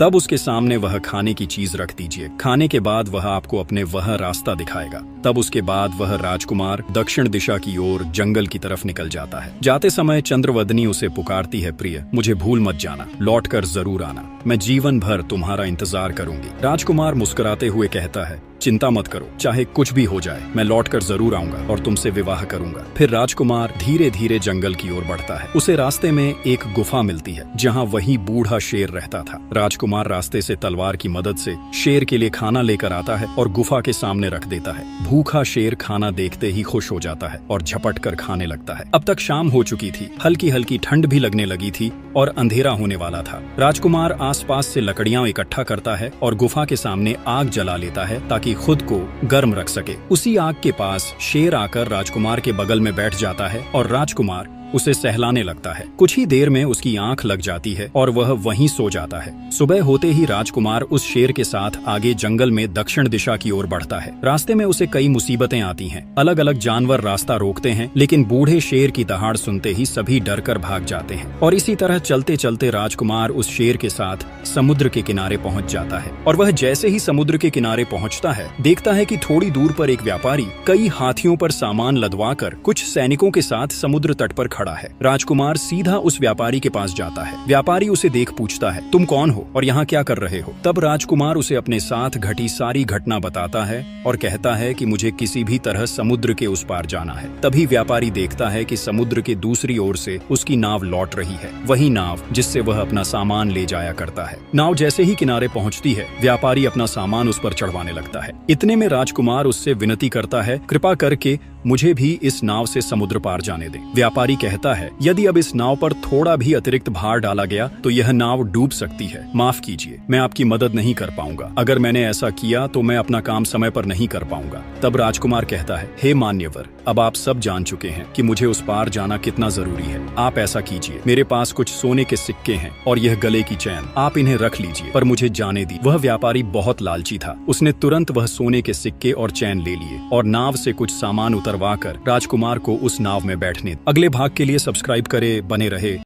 तब उसके सामने वह खाने की चीज रख दीजिए। खाने के बाद वह आपको अपने वह रास्ता दिखाएगा। तब उसके बाद वह राजकुमार दक्षिण दिशा की ओर जंगल की तरफ निकल जाता है। जाते समय चंद्रवदनी उसे पुकारती है, प्रिय, मुझे भूल मत जाना, लौटकर जरूर आना, मैं जीवन भर तुम्हारा इंतजार करूंगी। राजकुमार मुस्कुराते हुए कहता है, चिंता मत करो, चाहे कुछ भी हो जाए, मैं लौटकर जरूर आऊंगा और तुमसे विवाह करूंगा। फिर राजकुमार धीरे धीरे जंगल की ओर बढ़ता है। उसे रास्ते में एक गुफा मिलती है जहां वही बूढ़ा शेर रहता था। राजकुमार रास्ते से तलवार की मदद से शेर के लिए खाना लेकर आता है और गुफा के सामने रख देता है। भूखा शेर खाना देखते ही खुश हो जाता है और झपट कर खाने लगता है। अब तक शाम हो चुकी थी, हल्की हल्की ठंड भी लगने लगी थी और अंधेरा होने वाला था। राजकुमार आसपास से लकड़ियां इकट्ठा करता है और गुफा के सामने आग जला लेता है ताकि खुद को गर्म रख सके। उसी आग के पास शेर आकर राजकुमार के बगल में बैठ जाता है और राजकुमार उसे सहलाने लगता है। कुछ ही देर में उसकी आंख लग जाती है और वह वहीं सो जाता है। सुबह होते ही राजकुमार उस शेर के साथ आगे जंगल में दक्षिण दिशा की ओर बढ़ता है। रास्ते में उसे कई मुसीबतें आती हैं। अलग अलग जानवर रास्ता रोकते हैं, लेकिन बूढ़े शेर की दहाड़ सुनते ही सभी डर कर भाग जाते हैं। और इसी तरह चलते चलते राजकुमार उस शेर के साथ समुद्र के किनारे पहुंच जाता है। और वह जैसे ही समुद्र के किनारे पहुंचता है, देखता है कि थोड़ी दूर पर एक व्यापारी कई हाथियों पर सामान लदवाकर कुछ सैनिकों के साथ समुद्र तट पर खड़ा है। राजकुमार सीधा उस व्यापारी के पास जाता है। व्यापारी उसे देख पूछता है, तुम कौन हो और यहाँ क्या कर रहे हो? तब राजकुमार उसे अपने साथ घटी सारी घटना बताता है और कहता है कि मुझे किसी भी तरह समुद्र के उस पार जाना है। तभी व्यापारी देखता है कि समुद्र के दूसरी ओर से उसकी नाव लौट रही है, वही नाव जिससे वह अपना सामान ले जाया करता है। नाव जैसे ही किनारे पहुँचती है, व्यापारी अपना सामान उस पर चढ़वाने लगता है। इतने में राजकुमार उससे विनती करता है, कृपा करके मुझे भी इस नाव से समुद्र पार जाने दे। व्यापारी कहता है, यदि अब इस नाव पर थोड़ा भी अतिरिक्त भार डाला गया तो यह नाव डूब सकती है। माफ कीजिए, मैं आपकी मदद नहीं कर पाऊंगा। अगर मैंने ऐसा किया तो मैं अपना काम समय पर नहीं कर पाऊंगा। तब राजकुमार कहता है, हे मान्यवर, अब आप सब जान चुके हैं कि मुझे उस पार जाना कितना जरूरी है। आप ऐसा कीजिए, मेरे पास कुछ सोने के सिक्के हैं और यह गले की चैन, आप इन्हें रख लीजिए, पर मुझे जाने दी। वह व्यापारी बहुत लालची था। उसने तुरंत वह सोने के सिक्के और चैन ले लिए और नाव से कुछ सामान उतरवाकर राजकुमार को उस नाव में बैठने। अगले भाग के लिए सब्सक्राइब करें, बने रहे।